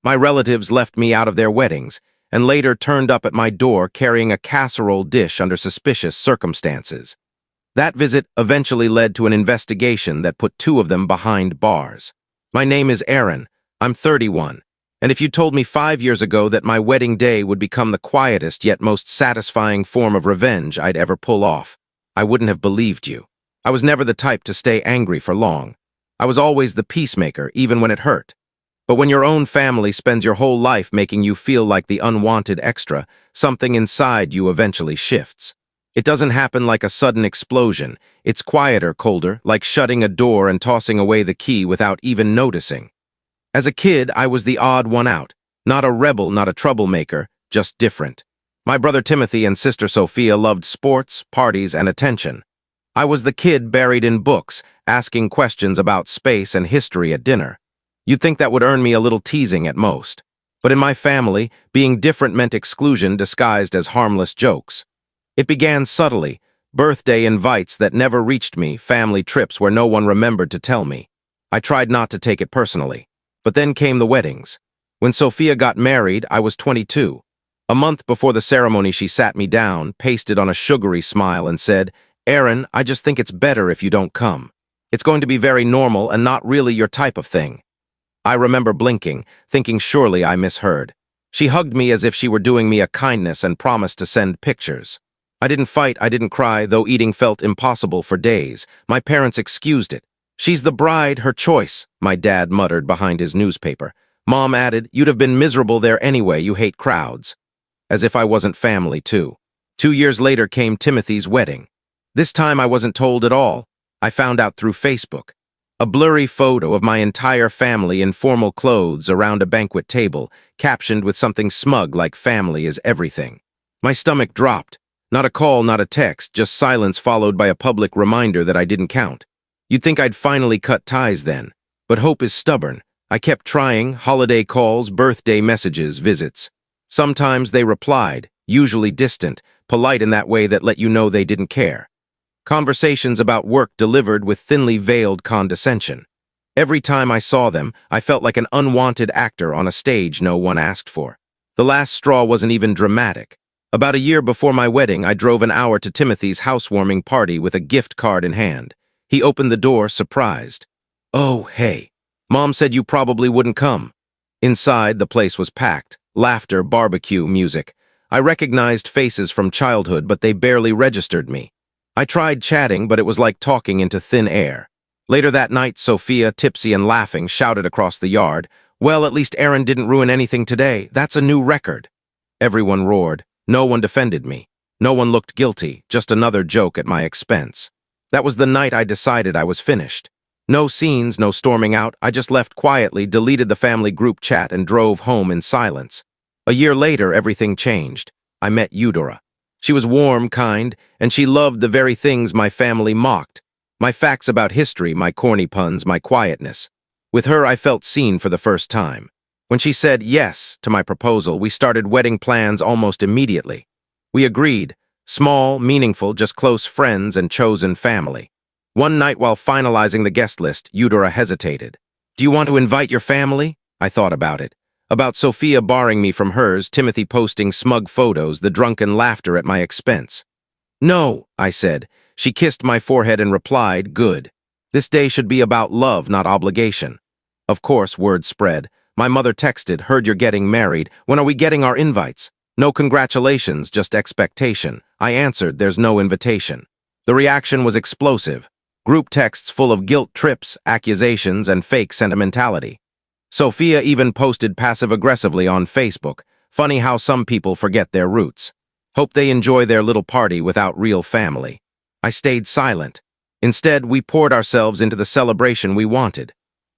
My relatives left me out of their weddings, and later turned up at my door carrying a casserole dish under suspicious circumstances. That visit eventually led to an investigation that put two of them behind bars. My name is Aaron. I'm 31. And if you told me 5 years ago that my wedding day would become the quietest yet most satisfying form of revenge I'd ever pull off, I wouldn't have believed you. I was never the type to stay angry for long. I was always the peacemaker, even when it hurt. But when your own family spends your whole life making you feel like the unwanted extra, something inside you eventually shifts. It doesn't happen like a sudden explosion. It's quieter, colder, like shutting a door and tossing away the key without even noticing. As a kid, I was the odd one out. Not a rebel, not a troublemaker, just different. My brother Timothy and sister Sophia loved sports, parties, and attention. I was the kid buried in books, asking questions about space and history at dinner. You'd think that would earn me a little teasing at most. But in my family, being different meant exclusion disguised as harmless jokes. It began subtly, birthday invites that never reached me, family trips where no one remembered to tell me. I tried not to take it personally. But then came the weddings. When Sophia got married, I was 22. A month before the ceremony, she sat me down, pasted on a sugary smile, and said, "Aaron, I just think it's better if you don't come. It's going to be very normal and not really your type of thing." I remember blinking, thinking surely I misheard. She hugged me as if she were doing me a kindness and promised to send pictures. I didn't fight, I didn't cry, though eating felt impossible for days. My parents excused it. "She's the bride, her choice," my dad muttered behind his newspaper. Mom added, "You'd have been miserable there anyway, you hate crowds." As if I wasn't family, too. 2 years later came Timothy's wedding. This time I wasn't told at all. I found out through Facebook. A blurry photo of my entire family in formal clothes around a banquet table, captioned with something smug like "family is everything." My stomach dropped. Not a call, not a text, just silence followed by a public reminder that I didn't count. You'd think I'd finally cut ties then. But hope is stubborn. I kept trying, holiday calls, birthday messages, visits. Sometimes they replied, usually distant, polite in that way that let you know they didn't care. Conversations about work delivered with thinly veiled condescension. Every time I saw them, I felt like an unwanted actor on a stage no one asked for. The last straw wasn't even dramatic. About a year before my wedding, I drove an hour to Timothy's housewarming party with a gift card in hand. He opened the door, surprised. "Oh, hey. Mom said you probably wouldn't come." Inside, the place was packed. Laughter, barbecue, music. I recognized faces from childhood, but they barely registered me. I tried chatting, but it was like talking into thin air. Later that night, Sophia, tipsy and laughing, shouted across the yard, "Well, at least Aaron didn't ruin anything today. That's a new record." Everyone roared. No one defended me. No one looked guilty, just another joke at my expense. That was the night I decided I was finished. No scenes, no storming out. I just left quietly, deleted the family group chat, and drove home in silence. A year later, everything changed. I met Eudora. She was warm, kind, and she loved the very things my family mocked. My facts about history, my corny puns, my quietness. With her, I felt seen for the first time. When she said yes to my proposal, we started wedding plans almost immediately. We agreed, small, meaningful, just close friends and chosen family. One night while finalizing the guest list, Eudora hesitated. "Do you want to invite your family?" I thought about it. About Sophia barring me from hers, Timothy posting smug photos, the drunken laughter at my expense. "No," I said. She kissed my forehead and replied, "Good. This day should be about love, not obligation." Of course, word spread. My mother texted, "Heard you're getting married. When are we getting our invites?" "No congratulations, just expectation." I answered, "There's no invitation." The reaction was explosive. Group texts full of guilt trips, accusations, and fake sentimentality. Sophia even posted passive-aggressively on Facebook. Funny how some people forget their roots. Hope they enjoy their little party without real family. I stayed silent. Instead, we poured ourselves into the celebration we wanted.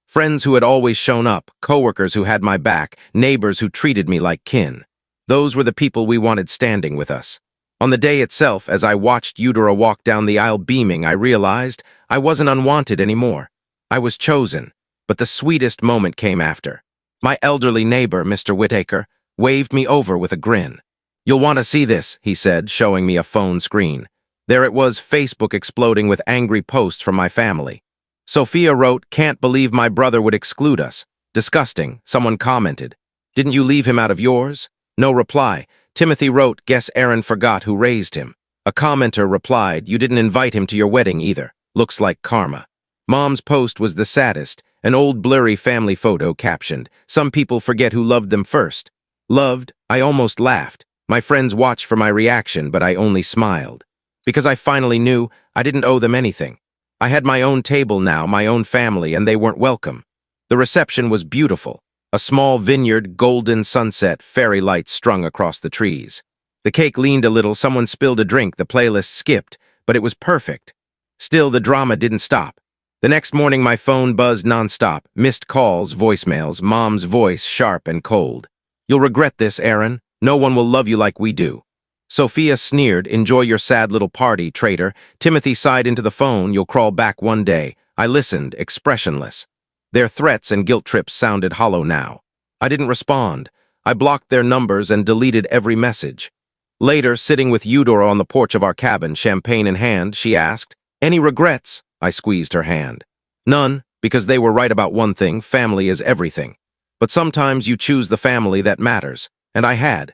Friends who had always shown up, coworkers who had my back, neighbors who treated me like kin. Those were the people we wanted standing with us. On the day itself, as I watched Eudora walk down the aisle beaming, I realized I wasn't unwanted anymore. I was chosen, but the sweetest moment came after. My elderly neighbor, Mr. Whittaker, waved me over with a grin. "You'll want to see this," he said, showing me a phone screen. There it was, Facebook exploding with angry posts from my family. Sophia wrote, "Can't believe my brother would exclude us. Disgusting," someone commented. Didn't you leave him out of yours? No reply. Timothy wrote, guess Aaron forgot who raised him. A commenter replied, you didn't invite him to your wedding either. Looks like karma. Mom's post was the saddest, an old blurry family photo captioned, some people forget who loved them first. Loved, I almost laughed. My friends watched for my reaction, but I only smiled. Because I finally knew I didn't owe them anything. I had my own table now, my own family, and they weren't welcome. The reception was beautiful. A small vineyard, golden sunset, fairy lights strung across the trees. The cake leaned a little, someone spilled a drink, the playlist skipped, but it was perfect. Still, the drama didn't stop. The next morning, my phone buzzed nonstop, missed calls, voicemails, Mom's voice sharp and cold. You'll regret this, Aaron. No one will love you like we do. Sophia sneered, enjoy your sad little party, traitor. Timothy sighed into the phone, you'll crawl back one day. I listened, expressionless. Their threats and guilt trips sounded hollow now. I didn't respond. I blocked their numbers and deleted every message. Later, sitting with Eudora on the porch of our cabin, champagne in hand, she asked, any regrets? I squeezed her hand. None, because they were right about one thing, family is everything. But sometimes you choose the family that matters, and I had.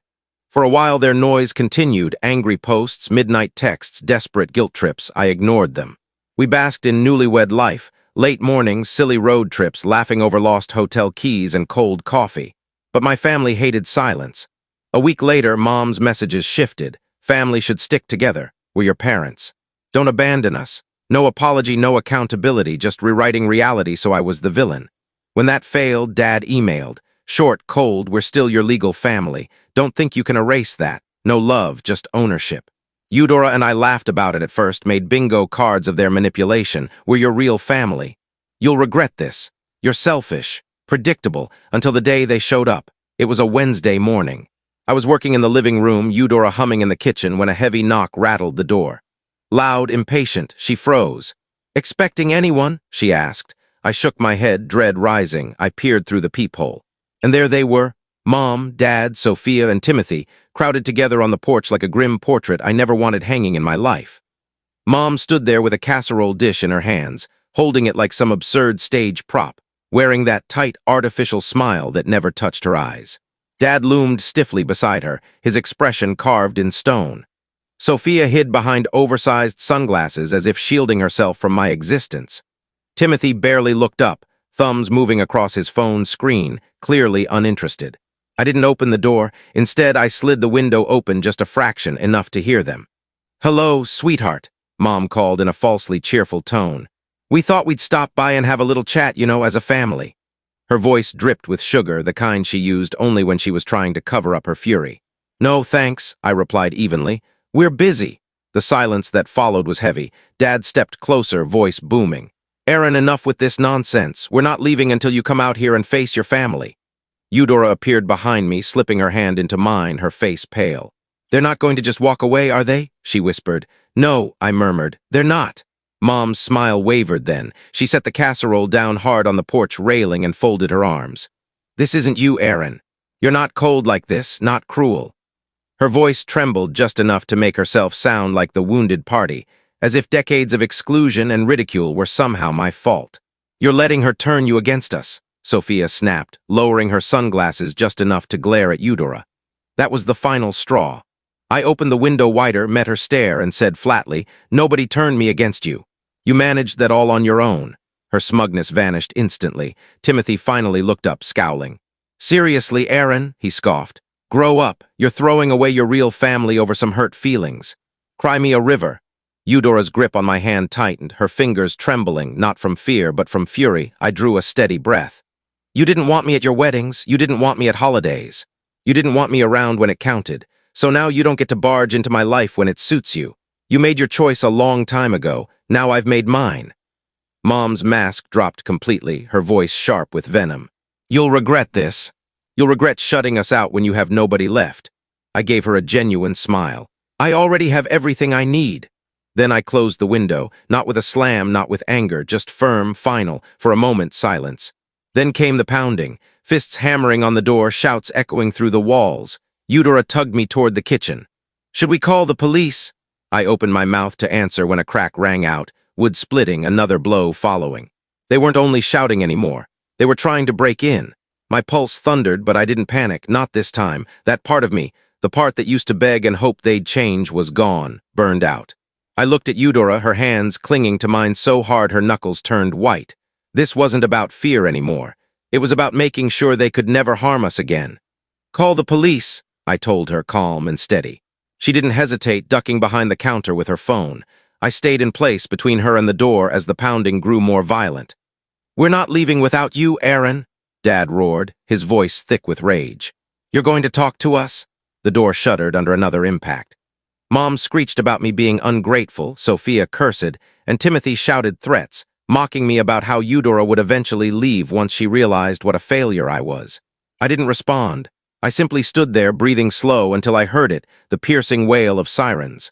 For a while their noise continued, angry posts, midnight texts, desperate guilt trips. I ignored them. We basked in newlywed life, late mornings, silly road trips, laughing over lost hotel keys and cold coffee. But my family hated silence. A week later, Mom's messages shifted. Family should stick together. We're your parents. Don't abandon us. No apology, no accountability, just rewriting reality so I was the villain. When that failed, Dad emailed. Short, cold, we're still your legal family. Don't think you can erase that. No love, just ownership. Eudora and I laughed about it at first, made bingo cards of their manipulation. We're your real family. You'll regret this. You're selfish, predictable, until the day they showed up. It was a Wednesday morning. I was working in the living room, Eudora humming in the kitchen, when a heavy knock rattled the door. Loud, impatient, she froze. Expecting anyone? She asked. I shook my head, dread rising. I peered through the peephole. And there they were, Mom, Dad, Sophia, and Timothy, crowded together on the porch like a grim portrait I never wanted hanging in my life. Mom stood there with a casserole dish in her hands, holding it like some absurd stage prop, wearing that tight, artificial smile that never touched her eyes. Dad loomed stiffly beside her, his expression carved in stone. Sophia hid behind oversized sunglasses as if shielding herself from my existence. Timothy barely looked up, thumbs moving across his phone screen, clearly uninterested. I didn't open the door. Instead, I slid the window open just a fraction, enough to hear them. Hello, sweetheart, Mom called in a falsely cheerful tone. We thought we'd stop by and have a little chat, as a family. Her voice dripped with sugar, the kind she used only when she was trying to cover up her fury. No, thanks, I replied evenly. We're busy. The silence that followed was heavy. Dad stepped closer, voice booming. Aaron, enough with this nonsense. We're not leaving until you come out here and face your family. Eudora appeared behind me, slipping her hand into mine, her face pale. They're not going to just walk away, are they? She whispered. No, I murmured. They're not. Mom's smile wavered then. She set the casserole down hard on the porch railing and folded her arms. This isn't you, Aaron. You're not cold like this, not cruel. Her voice trembled just enough to make herself sound like the wounded party, as if decades of exclusion and ridicule were somehow my fault. You're letting her turn you against us, Sophia snapped, lowering her sunglasses just enough to glare at Eudora. That was the final straw. I opened the window wider, met her stare, and said flatly, nobody turned me against you. You managed that all on your own. Her smugness vanished instantly. Timothy finally looked up, scowling. Seriously, Aaron, he scoffed. Grow up. You're throwing away your real family over some hurt feelings. Cry me a river. Eudora's grip on my hand tightened, her fingers trembling, not from fear, but from fury. I drew a steady breath. You didn't want me at your weddings. You didn't want me at holidays. You didn't want me around when it counted. So now you don't get to barge into my life when it suits you. You made your choice a long time ago. Now I've made mine. Mom's mask dropped completely, her voice sharp with venom. You'll regret this. You'll regret shutting us out when you have nobody left. I gave her a genuine smile. I already have everything I need. Then I closed the window, not with a slam, not with anger, just firm, final, for a moment silence. Then came the pounding, fists hammering on the door, shouts echoing through the walls. Eudora tugged me toward the kitchen. Should we call the police? I opened my mouth to answer when a crack rang out, wood splitting, another blow following. They weren't only shouting anymore. They were trying to break in. My pulse thundered, but I didn't panic, not this time. That part of me, the part that used to beg and hope they'd change, was gone, burned out. I looked at Eudora, her hands clinging to mine so hard her knuckles turned white. This wasn't about fear anymore. It was about making sure they could never harm us again. "Call the police," I told her, calm and steady. She didn't hesitate, ducking behind the counter with her phone. I stayed in place between her and the door as the pounding grew more violent. "We're not leaving without you, Aaron," Dad roared, his voice thick with rage. "You're going to talk to us?" The door shuddered under another impact. Mom screeched about me being ungrateful, Sophia cursed, and Timothy shouted threats, mocking me about how Eudora would eventually leave once she realized what a failure I was. I didn't respond. I simply stood there, breathing slow until I heard it, the piercing wail of sirens.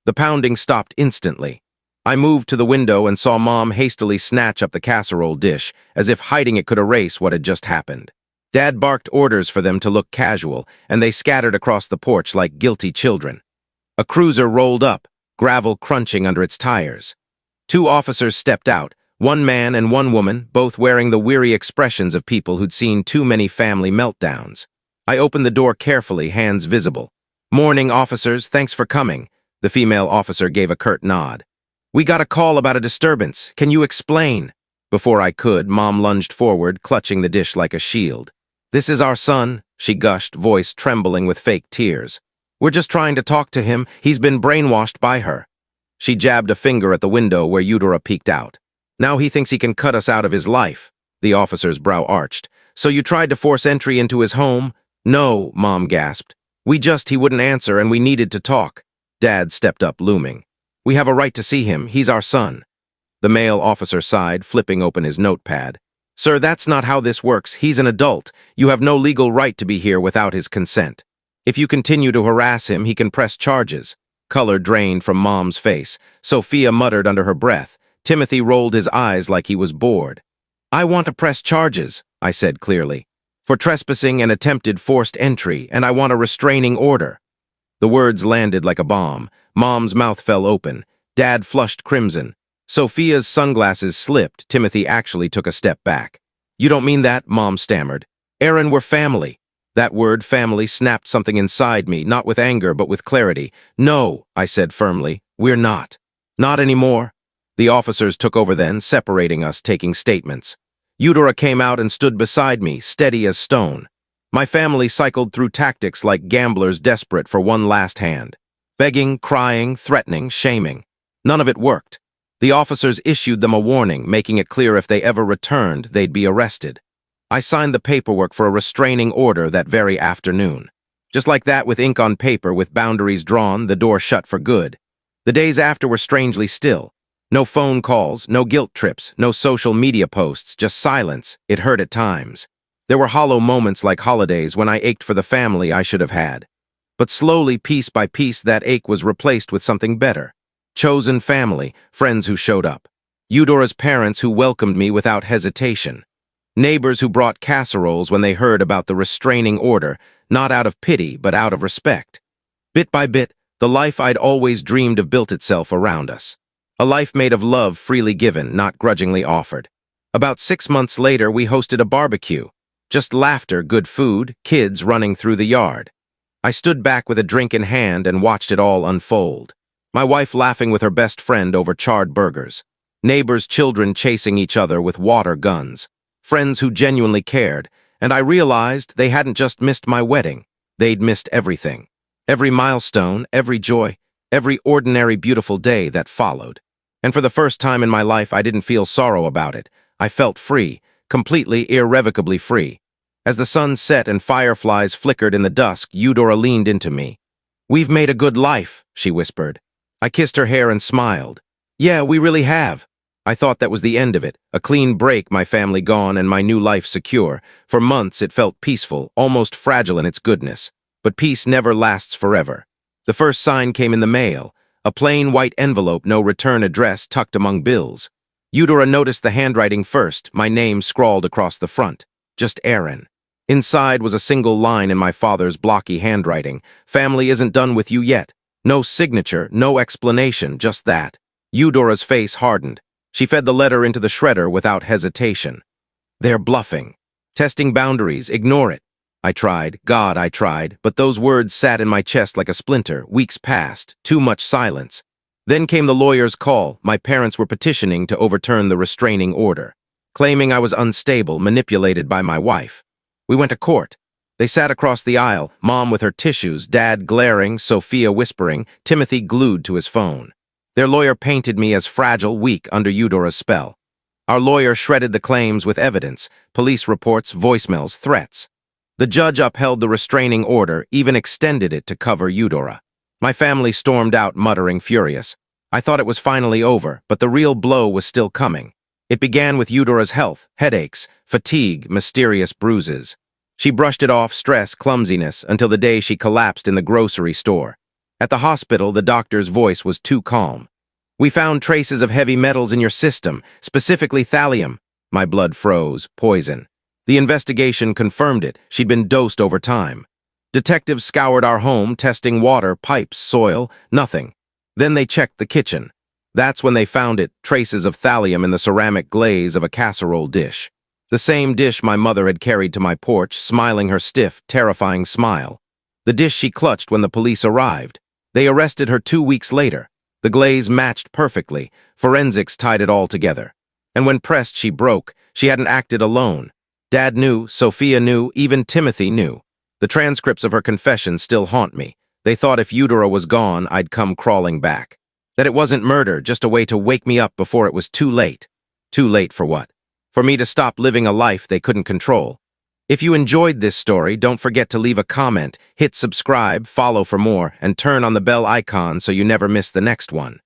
The pounding stopped instantly. I moved to the window and saw Mom hastily snatch up the casserole dish, as if hiding it could erase what had just happened. Dad barked orders for them to look casual, and they scattered across the porch like guilty children. A cruiser rolled up, gravel crunching under its tires. Two officers stepped out, one man and one woman, both wearing the weary expressions of people who'd seen too many family meltdowns. I opened the door carefully, hands visible. "Morning, officers, thanks for coming." The female officer gave a curt nod. "We got a call about a disturbance. Can you explain?" Before I could, Mom lunged forward, clutching the dish like a shield. "This is our son," she gushed, voice trembling with fake tears. "We're just trying to talk to him. He's been brainwashed by her." She jabbed a finger at the window where Eudora peeked out. "Now he thinks he can cut us out of his life." The officer's brow arched. "So you tried to force entry into his home?" "No," Mom gasped. He wouldn't answer and we needed to talk." Dad stepped up, looming. "We have a right to see him. He's our son." The male officer sighed, flipping open his notepad. "Sir, that's not how this works. He's an adult. You have no legal right to be here without his consent. If you continue to harass him, he can press charges." Color drained from Mom's face. Sophia muttered under her breath. Timothy rolled his eyes like he was bored. "I want to press charges," I said clearly, "for trespassing and attempted forced entry, and I want a restraining order." The words landed like a bomb. Mom's mouth fell open. Dad flushed crimson. Sophia's sunglasses slipped. Timothy actually took a step back. "You don't mean that," Mom stammered. "Aaron, we're family." That word, family, snapped something inside me, not with anger, but with clarity. "No," I said firmly, "we're not. Not anymore." The officers took over then, separating us, taking statements. Eudora came out and stood beside me, steady as stone. My family cycled through tactics like gamblers desperate for one last hand. Begging, crying, threatening, shaming. None of it worked. The officers issued them a warning, making it clear if they ever returned, they'd be arrested. I signed the paperwork for a restraining order that very afternoon. Just like that, with ink on paper, with boundaries drawn, the door shut for good. The days after were strangely still. No phone calls, no guilt trips, no social media posts, just silence. It hurt at times. There were hollow moments like holidays when I ached for the family I should have had. But slowly, piece by piece, that ache was replaced with something better. Chosen family, friends who showed up. Eudora's parents who welcomed me without hesitation. Neighbors who brought casseroles when they heard about the restraining order, not out of pity, but out of respect. Bit by bit, the life I'd always dreamed of built itself around us. A life made of love freely given, not grudgingly offered. About 6 months later, we hosted a barbecue. Just laughter, good food, kids running through the yard. I stood back with a drink in hand and watched it all unfold. My wife laughing with her best friend over charred burgers. Neighbors' children chasing each other with water guns. Friends who genuinely cared, and I realized they hadn't just missed my wedding. They'd missed everything. Every milestone, every joy, every ordinary beautiful day that followed. And for the first time in my life, I didn't feel sorrow about it. I felt free, completely, irrevocably free. As the sun set and fireflies flickered in the dusk, Eudora leaned into me. "We've made a good life," she whispered. I kissed her hair and smiled. "Yeah, we really have." I thought that was the end of it, a clean break, my family gone and my new life secure. For months it felt peaceful, almost fragile in its goodness. But peace never lasts forever. The first sign came in the mail, a plain white envelope, no return address tucked among bills. Eudora noticed the handwriting first, my name scrawled across the front. Just Aaron. Inside was a single line in my father's blocky handwriting. "Family isn't done with you yet." No signature, no explanation, just that. Eudora's face hardened. She fed the letter into the shredder without hesitation. "They're bluffing." Testing boundaries, ignore it. I tried, God, I tried, but those words sat in my chest like a splinter. Weeks passed, too much silence. Then came the lawyer's call. My parents were petitioning to overturn the restraining order, claiming I was unstable, manipulated by my wife. We went to court. They sat across the aisle, Mom with her tissues, Dad glaring, Sophia whispering, Timothy glued to his phone. Their lawyer painted me as fragile, weak under Eudora's spell. Our lawyer shredded the claims with evidence, police reports, voicemails, threats. The judge upheld the restraining order, even extended it to cover Eudora. My family stormed out, muttering, furious. I thought it was finally over, but the real blow was still coming. It began with Eudora's health, headaches, fatigue, mysterious bruises. She brushed it off, stress, clumsiness, until the day she collapsed in the grocery store. At the hospital, the doctor's voice was too calm. We found traces of heavy metals in your system, specifically thallium. My blood froze, poison. The investigation confirmed it. She'd been dosed over time. Detectives scoured our home, testing water, pipes, soil, nothing. Then they checked the kitchen. That's when they found it, traces of thallium in the ceramic glaze of a casserole dish. The same dish my mother had carried to my porch, smiling her stiff, terrifying smile. The dish she clutched when the police arrived. They arrested her 2 weeks later. The glaze matched perfectly. Forensics tied it all together. And when pressed, she broke. She hadn't acted alone. Dad knew, Sophia knew, even Timothy knew. The transcripts of her confession still haunt me. They thought if Eudora was gone, I'd come crawling back. That it wasn't murder, just a way to wake me up before it was too late. Too late for what? For me to stop living a life they couldn't control. If you enjoyed this story, don't forget to leave a comment, hit subscribe, follow for more, and turn on the bell icon so you never miss the next one.